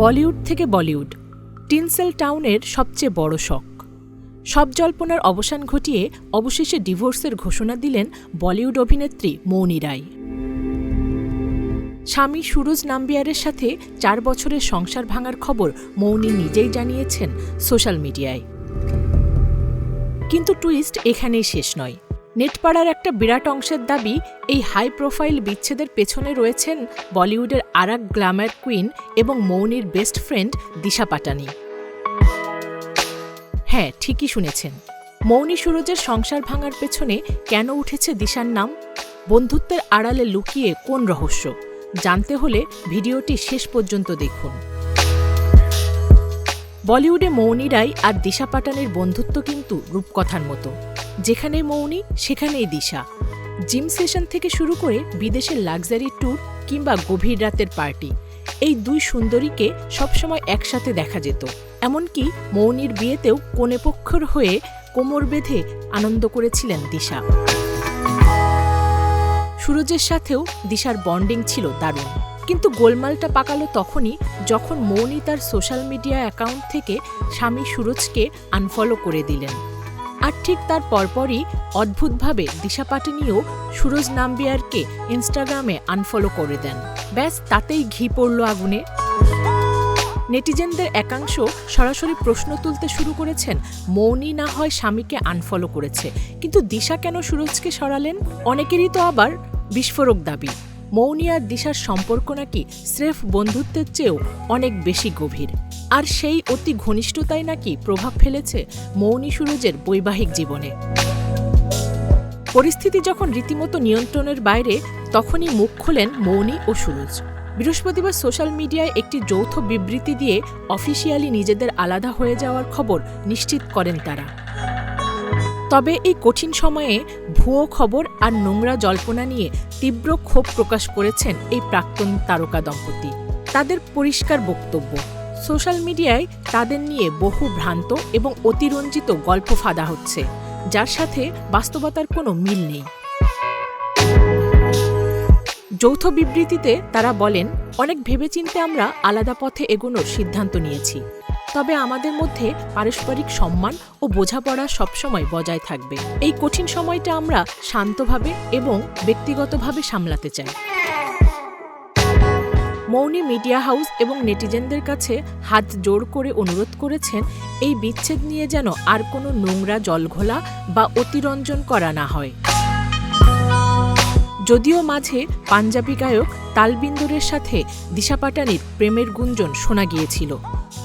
বলিউড থেকে বলিউড, টিনসেল টাউনের সবচেয়ে বড় শখ। সব জল্পনার অবসান ঘটিয়ে অবশেষে ডিভোর্সের ঘোষণা দিলেন বলিউড অভিনেত্রী মৌনি রায়। স্বামী সুরজ নাম্বিয়ারের সাথে 4 বছরের সংসার ভাঙার খবর মৌনি নিজেই জানিয়েছেন সোশ্যাল মিডিয়ায়। কিন্তু টুইস্ট এখানেই শেষ নয়। নেটপাড়ার একটা বিরাট অংশের দাবি, এই হাই প্রোফাইল বিচ্ছেদের পেছনে রয়েছেন বলিউডের আরেক গ্ল্যামার কুইন এবং মৌনির বেস্ট ফ্রেন্ড দিশা পাটানি। হ্যাঁ, ঠিকই শুনেছেন। মৌনি সুরজের সংসার ভাঙার পেছনে কেন উঠেছে দিশার নাম? বন্ধুত্বের আড়ালে লুকিয়ে কোন রহস্য? জানতে হলে ভিডিওটি শেষ পর্যন্ত দেখুন। বলিউডে মৌনি রায় আর দিশা পাটানির বন্ধুত্ব কিন্তু রূপকথার মতো। যেখানেই মৌনি সেখানেই দিশা। জিম সেশন থেকে শুরু করে বিদেশের লাক্সারি ট্যুর কিংবা গভীর রাতের পার্টি, এই দুই সুন্দরীকে সবসময় একসাথে দেখা যেত। এমনকি মৌনির বিয়েতেও কনেপক্ষর হয়ে কোমর বেঁধে আনন্দ করেছিলেন দিশা। সুরজের সাথেও দিশার বন্ডিং ছিল দারুণ। কিন্তু গোলমালটা পাকালো তখনই যখন মৌনি তার সোশ্যাল মিডিয়া অ্যাকাউন্ট থেকে স্বামী সুরজকে আনফলো করে দিলেন। আর ঠিক তার পরপরই অদ্ভুতভাবে দিশা পাটানিও সুরজ নাম্বিয়ারকে ইনস্টাগ্রামে আনফলো করে দেন। ব্যাস, তাতেই ঘি পড়ল আগুনে। নেটিজেনদের একাংশ সরাসরি প্রশ্ন তুলতে শুরু করেছেন, মৌনি না হয় স্বামীকে আনফলো করেছে, কিন্তু দিশা কেন সুরজকে সরালেন? অনেকেরই তো আবার বিস্ফোরক দাবি, মৌনি আর দিশার সম্পর্ক নাকি স্রেফ বন্ধুত্বের চেয়েও অনেক বেশি গভীর। আর সেই অতি ঘনিষ্ঠতাই নাকি প্রভাব ফেলেছে মৌনি সুরজের বৈবাহিক জীবনে। পরিস্থিতি যখন রীতিমতো নিয়ন্ত্রণের বাইরে, তখনই মুখ খোলেন মৌনি ও সুরজ। বৃহস্পতিবার সোশ্যাল মিডিয়ায় একটি যৌথ বিবৃতি দিয়ে অফিসিয়ালি নিজেদের আলাদা হয়ে যাওয়ার খবর নিশ্চিত করেন তারা। তবে এই কঠিন সময়ে ভুয়ো খবর আর নোংরা জল্পনা নিয়ে তীব্র ক্ষোভ প্রকাশ করেছেন এই প্রাক্তন তারকা দম্পতি। তাদের পরিষ্কার বক্তব্য, সোশ্যাল মিডিয়ায় তাদের নিয়ে বহু ভ্রান্ত এবং অতিরঞ্জিত গল্প ফাঁদা হচ্ছে, যার সাথে বাস্তবতার কোনো মিল নেই। যৌথ বিবৃতিতে তারা বলেন, অনেক ভেবেচিন্তে আমরা আলাদা পথে এগোনোর সিদ্ধান্ত নিয়েছি, তবে আমাদের মধ্যে পারস্পরিক সম্মান ও বোঝাপড়া সবসময় বজায় থাকবে। এই কঠিন সময়টা আমরা শান্তভাবে এবং ব্যক্তিগতভাবে সামলাতে চাই। মৌনি মিডিয়া হাউস এবং নেটিজেনদের কাছে হাত জোড় করে অনুরোধ করেছেন, এই বিচ্ছেদ নিয়ে যেন আর কোনো নোংরা জলঘোলা বা অতিরঞ্জন করা না হয়। যদিও মাঝে পাঞ্জাবি গায়ক তালবিন্দরের সাথে দিশা পাটানির প্রেমের গুঞ্জন শোনা গিয়েছিল,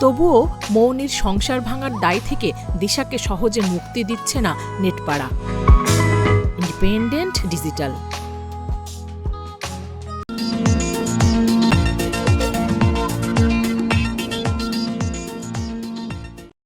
তবুও মৌনির সংসার ভাঙার দায় থেকে দিশাকে সহজে মুক্তি দিচ্ছে না নেটপাড়া। Independent digital.